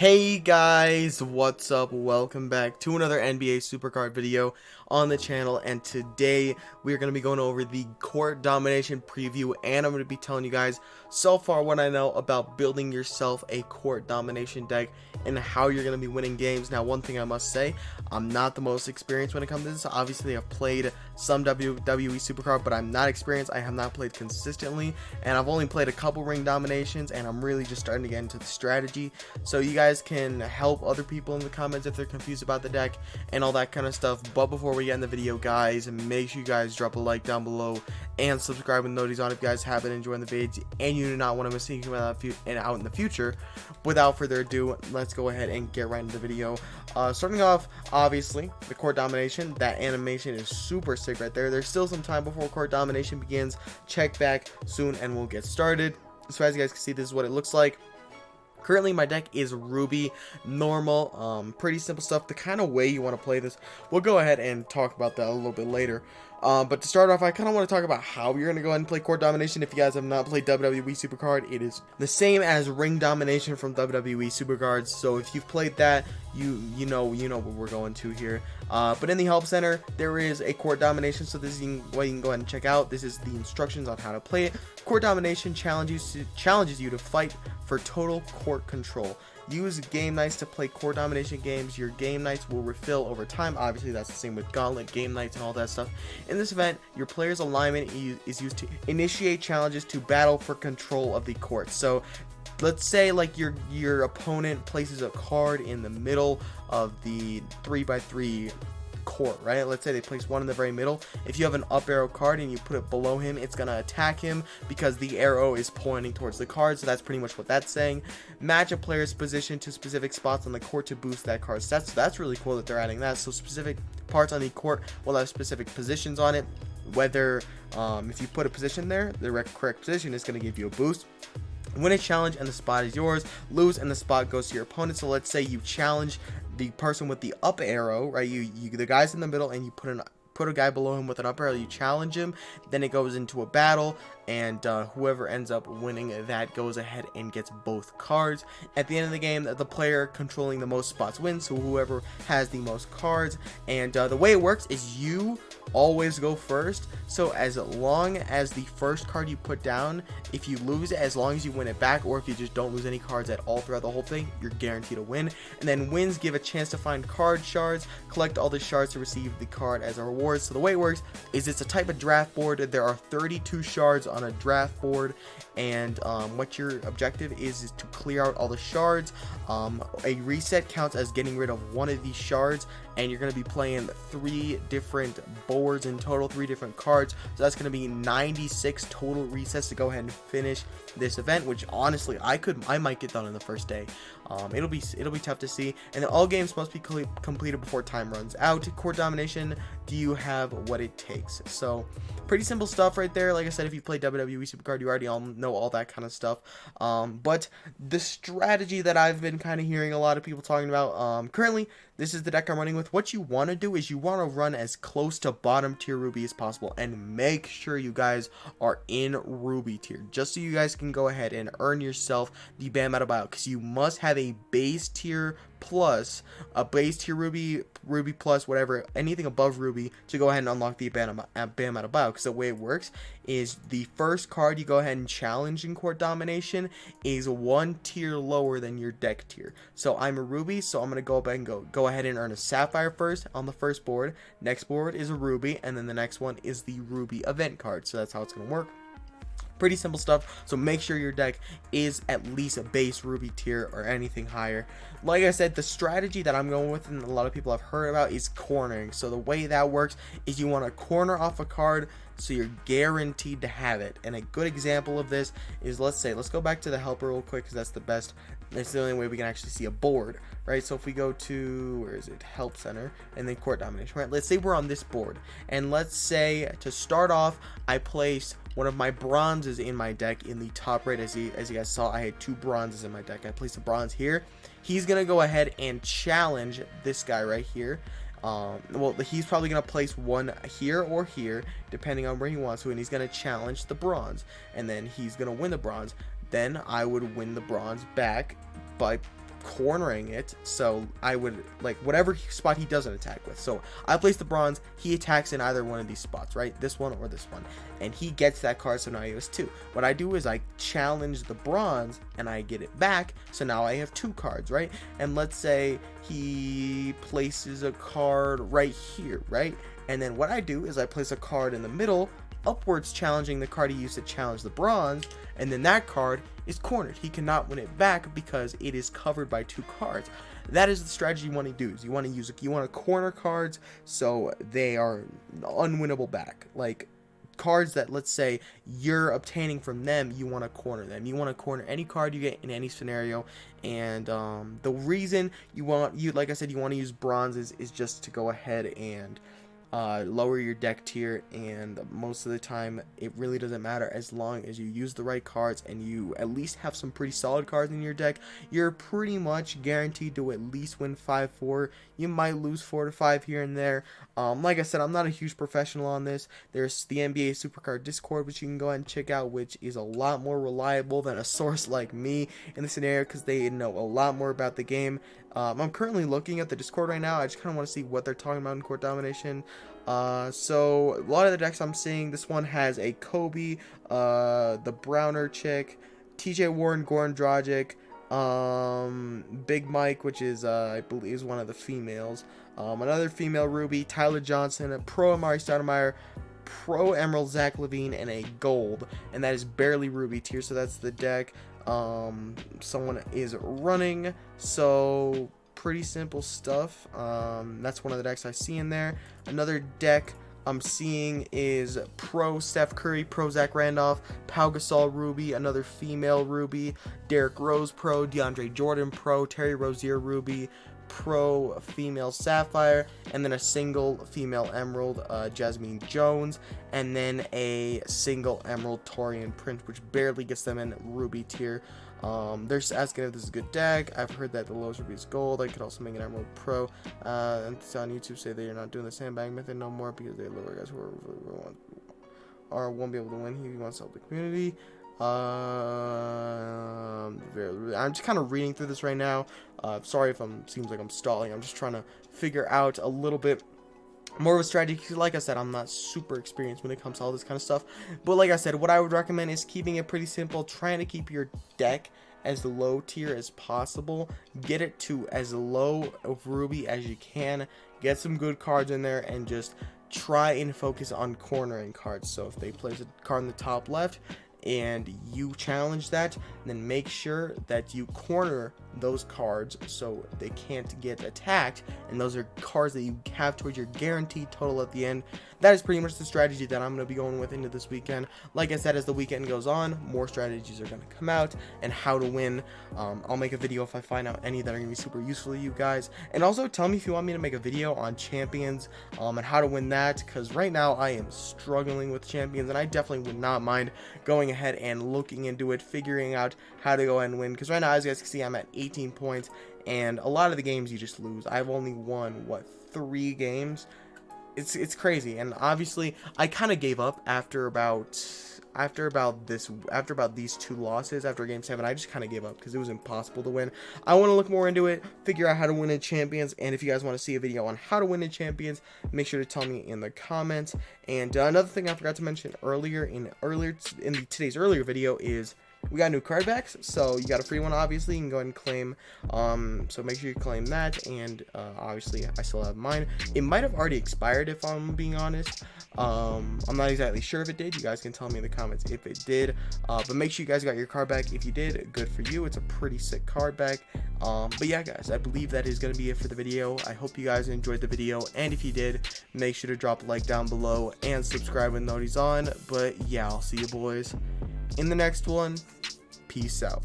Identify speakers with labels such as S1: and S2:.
S1: Hey guys, what's up? Welcome back to another NBA Supercard video on the channel, and today we're going to be going over the court domination preview, and I'm going to be telling you guys so far what I know about building yourself a court domination deck and how you're going to be winning games. Now, one thing I must say, I'm not the most experienced when it comes to this. Obviously, I've played some WWE Supercard, but I'm not experienced. I have not played consistently, and I've only played a couple ring dominations, and I'm really just starting to get into the strategy. So you guys can help other people in the comments if they're confused about the deck and all that kind of stuff. But before we get in the video, guys, make sure you guys drop a like down below and subscribe with notifications on if you guys have been enjoying the vids and you do not want to miss anything out in the future. Without further ado, let's go ahead and get right into the video. Starting off, obviously, the court domination. That animation is super sick right there. There's still some time before court domination begins. Check back soon and we'll get started. So as you guys can see, this is what it looks like. Currently, my deck is Ruby, normal, pretty simple stuff. The kind of way you want to play this, we'll go ahead and talk about that a little bit later. But to start off, I kind of want to talk about how you're going to go ahead and play court domination. If you guys have not played WWE Supercard, it is the same as ring domination from WWE Supercards. So if you've played that, you know what we're going to here. But in the help center, there is a court domination. So this is what you can go ahead and check out. This is the instructions on how to play it. Court domination challenges you to fight for total court control. Use game nights to play court domination games. Your game nights will refill over time. Obviously, that's the same with gauntlet, game nights, and all that stuff. In this event, your player's alignment is used to initiate challenges to battle for control of the court. So let's say like your opponent places a card in the middle of the 3x3 court, right? Let's say they place one in the very middle. If you have an up arrow card and you put it below him, it's gonna attack him because the arrow is pointing towards the card. So that's pretty much what that's saying. Match a player's position to specific spots on the court to boost that card's stats. So that's really cool that they're adding that. So specific parts on the court will have specific positions on it. Whether if you put a position there, the correct position is going to give you a boost. Win a challenge and the spot is yours. Lose and the spot goes to your opponent. So let's say you challenge the person with the up arrow, right? The guy's in the middle and you put a guy below him with an up arrow. You challenge him, then it goes into a battle, and whoever ends up winning that goes ahead and gets both cards. At the end of the game, the player controlling the most spots wins, so whoever has the most cards. And the way it works is you always go first, so as long as the first card you put down, if you lose it, as long as you win it back, or if you just don't lose any cards at all throughout the whole thing, you're guaranteed to win. And then wins give a chance to find card shards. Collect all the shards to receive the card as a reward. So the way it works is it's a type of draft board. There are 32 shards on a draft board, and what your objective is to clear out all the shards. A reset counts as getting rid of one of these shards, and you're going to be playing 3 different boards in total, 3 different cards. So that's going to be 96 total resets to go ahead and finish this event, which honestly I might get done in the first day. It'll be tough to see, and then all games must be completed before time runs out. Court domination, do you have what it takes? So pretty simple stuff right there. Like I said, if you play WWE Supercard, you already all know all that kind of stuff. But the strategy that I've been kind of hearing a lot of people talking about, currently this is the deck I'm running with. What you want to do is you want to run as close to bottom tier Ruby as possible, and make sure you guys are in Ruby tier, just so you guys can go ahead and earn yourself the Bam Out of Bio, because you must have a base tier plus, a base tier Ruby plus, whatever, anything above Ruby, to go ahead and unlock the Bam Out of Bio. Because the way it works is the first card you go ahead and challenge in court domination is 1 tier lower than your deck tier. So I'm a Ruby, so I'm gonna go ahead and earn a sapphire first on the first board. Next board is a Ruby, and then the next one is the Ruby event card. So that's how it's gonna work. Pretty simple stuff, so make sure your deck is at least a base Ruby tier or anything higher. Like I said, the strategy that I'm going with and a lot of people have heard about is cornering. So the way that works is you want to corner off a card so you're guaranteed to have it. And a good example of this is, let's go back to the helper real quick, because that's the only way we can actually see a board, right? So if we go to, where is it, help center, and then court domination, right? Let's say we're on this board, and let's say to start off I place one of my bronzes in my deck in the top right. As you guys saw, I had 2 bronzes in my deck. I placed a bronze here. He's gonna go ahead and challenge this guy right here. Well, he's probably gonna place one here or here, depending on where he wants to, and he's gonna challenge the bronze, and then he's gonna win the bronze. Then I would win the bronze back by cornering it, so I would like whatever spot he doesn't attack with. So I place the bronze, he attacks in either one of these spots, right? This one or this one, and he gets that card, so now he has 2. What I do is I challenge the bronze and I get it back, so now I have 2 cards, right? And let's say he places a card right here, right? And then what I do is I place a card in the middle, upwards, challenging the card he used to challenge the bronze, and then that card is cornered. He cannot win it back because it is covered by 2 cards. That is the strategy you want to do. You want to corner cards so they are unwinnable back. Like cards that, let's say, you're obtaining from them, you want to corner them. You want to corner any card you get in any scenario. And the reason like I said, you want to use bronzes is just to go ahead and lower your deck tier, and most of the time it really doesn't matter as long as you use the right cards and you at least have some pretty solid cards in your deck. You're pretty much guaranteed to at least win 5-4. You might lose 4-5 here and there. Like I said, I'm not a huge professional on this. There's the NBA Supercard Discord, which you can go ahead and check out, which is a lot more reliable than a source like me in this scenario because they know a lot more about the game. I'm currently looking at the Discord right now. I just kind of want to see what they're talking about in Court Domination. So a lot of the decks I'm seeing, this one has a Kobe, the Browner chick, TJ Warren, Goran Dragic, Big Mike, which is I believe is one of the females, another female Ruby, Tyler Johnson, a Pro Amari Stoudemire, Pro Emerald Zach Levine, and a gold, and that is barely Ruby tier. So that's the deck someone is running. So pretty simple stuff. That's one of the decks I see in there. Another deck I'm seeing is Pro Steph Curry, Pro Zach Randolph, Pau Gasol Ruby, another female Ruby, Derrick Rose Pro, DeAndre Jordan Pro, Terry Rozier Ruby, Pro female Sapphire, and then a single female Emerald, Jasmine Jones, and then a single Emerald Torian Prince, which barely gets them in Ruby tier. They're just asking if this is a good deck. I've heard that the lowest Ruby is gold. I could also make an Emerald Pro. And on YouTube say that you're not doing the sandbag method no more because they lower guys who won't be able to win. He wants to help the community. I'm just kind of reading through this right now. Sorry if seems like I'm stalling. I'm just trying to figure out a little bit more of a strategy, because like I said, I'm not super experienced when it comes to all this kind of stuff. But like I said, what I would recommend is keeping it pretty simple, trying to keep your deck as low tier as possible. Get it to as low of Ruby as you can. Get some good cards in there and just try and focus on cornering cards. So if they place a card in the top left and you challenge that, then make sure that you corner those cards so they can't get attacked, and those are cards that you have towards your guaranteed total at the end. That is pretty much the strategy that I'm going to be going with into this weekend. Like I said, as the weekend goes on, more strategies are going to come out and how to win. I'll make a video if I find out any that are going to be super useful to you guys. And also tell me if you want me to make a video on champions and how to win that, because right now I am struggling with champions, and I definitely would not mind going ahead and looking into it, figuring out how to go ahead and win, because right now, as you guys can see, I'm at 18 points, and a lot of the games you just lose. I've only won, what, 3 games? It's crazy, and obviously I kind of gave up after about these 2 losses. After game 7, I just kind of gave up because it was impossible to win. I want to look more into it, figure out how to win in champions, and if you guys want to see a video on how to win in champions, make sure to tell me in the comments. And another thing I forgot to mention earlier in today's earlier video is we got new card backs, so you got a free one. Obviously, you can go ahead and claim, so make sure you claim that. And obviously I still have mine. It might have already expired, if I'm being honest. I'm not exactly sure if it did. You guys can tell me in the comments if it did, but make sure you guys got your card back. If you did, good for you. It's a pretty sick card back. But yeah, guys, I believe that is going to be it for the video. I hope you guys enjoyed the video, and if you did, make sure to drop a like down below and subscribe with notifications on. But yeah, I'll see you boys in the next one. Peace out.